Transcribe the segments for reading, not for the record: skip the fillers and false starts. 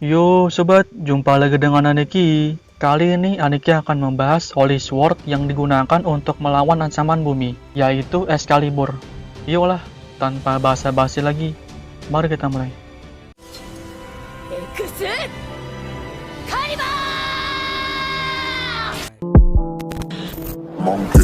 Yo sobat, jumpa lagi dengan Aneki. Kali ini Aneki akan membahas Holy Sword yang digunakan untuk melawan ancaman bumi, yaitu Excalibur. Yolah, tanpa basa-basi lagi, mari kita mulai. Monkey.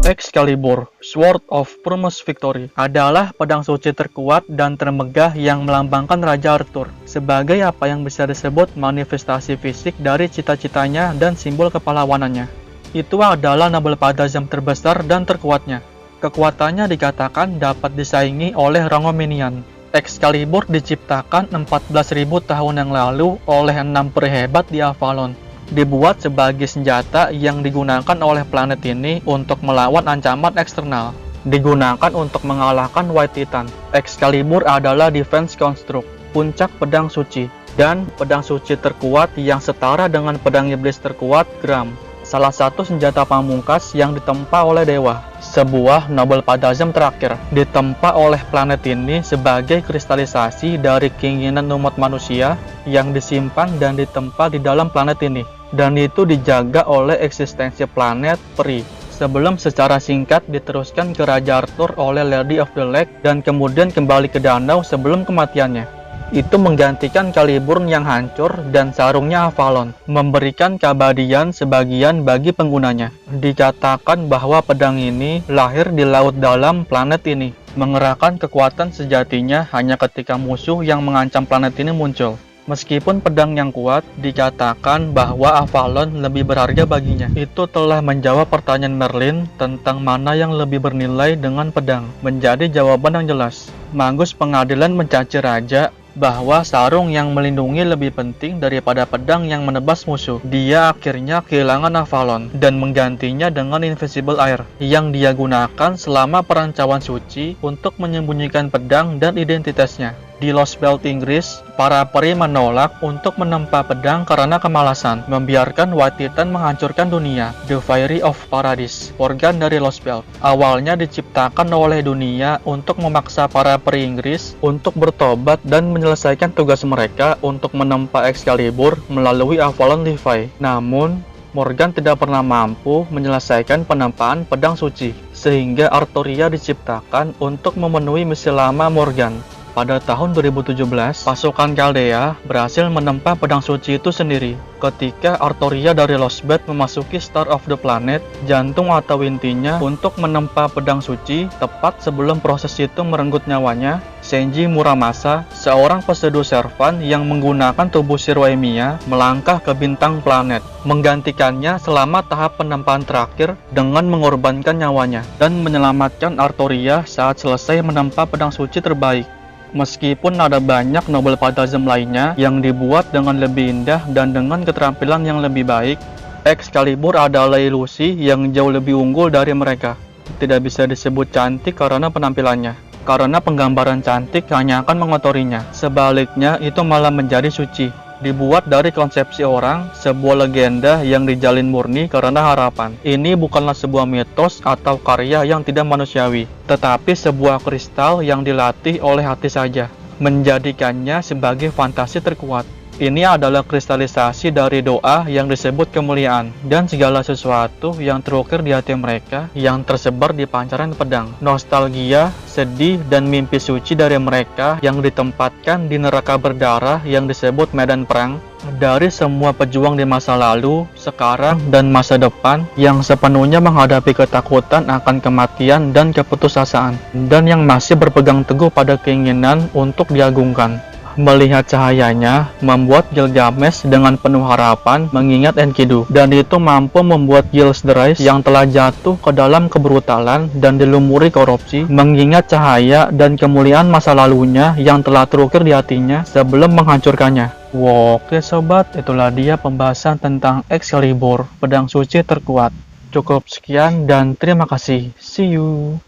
Excalibur, Sword of Primus Victory, adalah pedang suci terkuat dan termegah yang melambangkan Raja Arthur, sebagai apa yang bisa disebut manifestasi fisik dari cita-citanya dan simbol kepahlawanannya. Itu adalah Nobelpadazam terbesar dan terkuatnya. Kekuatannya dikatakan dapat disaingi oleh Rongominian. Excalibur diciptakan 14.000 tahun yang lalu oleh 6 peri hebat di Avalon. Dibuat sebagai senjata yang digunakan oleh planet ini untuk melawan ancaman eksternal. Digunakan untuk mengalahkan White Titan. Excalibur adalah defense construct, puncak pedang suci, dan pedang suci terkuat yang setara dengan pedang iblis terkuat, Gram. Salah satu senjata pamungkas yang ditempa oleh dewa. Sebuah Nobelpadazam terakhir ditempa oleh planet ini sebagai kristalisasi dari keinginan umat manusia yang disimpan dan ditempa di dalam planet ini, dan itu dijaga oleh eksistensi planet peri sebelum secara singkat diteruskan ke Raja Arthur oleh Lady of the Lake dan kemudian kembali ke danau sebelum kematiannya. Itu menggantikan Caliburn yang hancur dan sarungnya Avalon, memberikan keabadian sebagian bagi penggunanya. Dikatakan bahwa pedang ini lahir di laut dalam planet ini, mengerahkan kekuatan sejatinya hanya ketika musuh yang mengancam planet ini muncul. Meskipun pedang yang kuat, dikatakan bahwa Avalon lebih berharga baginya. Itu telah menjawab pertanyaan Merlin tentang mana yang lebih bernilai dengan pedang, menjadi jawaban yang jelas. Magus Pengadilan mencaci raja bahwa sarung yang melindungi lebih penting daripada pedang yang menebas musuh. Dia akhirnya kehilangan Avalon dan menggantinya dengan Invisible Air yang dia gunakan selama perancawan suci untuk menyembunyikan pedang dan identitasnya. Di Lost Belt Inggris, para peri menolak untuk menempa pedang karena kemalasan, membiarkan White Titan menghancurkan dunia. The Fiery of Paradise, organ dari Lost Belt, awalnya diciptakan oleh dunia untuk memaksa para peri Inggris untuk bertobat dan menyelesaikan tugas mereka untuk menempa Excalibur melalui Avalon Levi. Namun, Morgan tidak pernah mampu menyelesaikan penempaan pedang suci, sehingga Arturia diciptakan untuk memenuhi misi lama Morgan. Pada tahun 2017, pasukan Chaldea berhasil menempa pedang suci itu sendiri. Ketika Arturia dari Lost Belt memasuki Star of the Planet, jantung atau intinya untuk menempa pedang suci, tepat sebelum proses itu merenggut nyawanya, Senji Muramasa, seorang peseduh servan yang menggunakan tubuh Shiroemiya, melangkah ke bintang planet, menggantikannya selama tahap penempaan terakhir dengan mengorbankan nyawanya, dan menyelamatkan Arturia saat selesai menempa pedang suci terbaik. Meskipun ada banyak Nobelpadazam lainnya yang dibuat dengan lebih indah dan dengan keterampilan yang lebih baik, Excalibur adalah ilusi yang jauh lebih unggul dari mereka. Tidak bisa disebut cantik karena penampilannya, karena penggambaran cantik hanya akan mengotorinya. Sebaliknya, itu malah menjadi suci. Dibuat dari konsepsi orang, sebuah legenda yang dijalin murni karena harapan. Ini bukanlah sebuah mitos atau karya yang tidak manusiawi, tetapi sebuah kristal yang dilatih oleh hati saja, menjadikannya sebagai fantasi terkuat. Ini adalah kristalisasi dari doa yang disebut kemuliaan, dan segala sesuatu yang terukir di hati mereka yang tersebar di pancaran pedang. Nostalgia, sedih, dan mimpi suci dari mereka yang ditempatkan di neraka berdarah yang disebut medan perang. Dari semua pejuang di masa lalu, sekarang, dan masa depan yang sepenuhnya menghadapi ketakutan akan kematian dan keputusasaan, dan yang masih berpegang teguh pada keinginan untuk diagungkan. Melihat cahayanya membuat Gilgamesh dengan penuh harapan mengingat Enkidu, dan itu mampu membuat Gilsdrais yang telah jatuh ke dalam kebrutalan dan dilumuri korupsi mengingat cahaya dan kemuliaan masa lalunya yang telah terukir di hatinya sebelum menghancurkannya. Oke sobat, itulah dia pembahasan tentang Excalibur, pedang suci terkuat. Cukup sekian dan terima kasih. See you.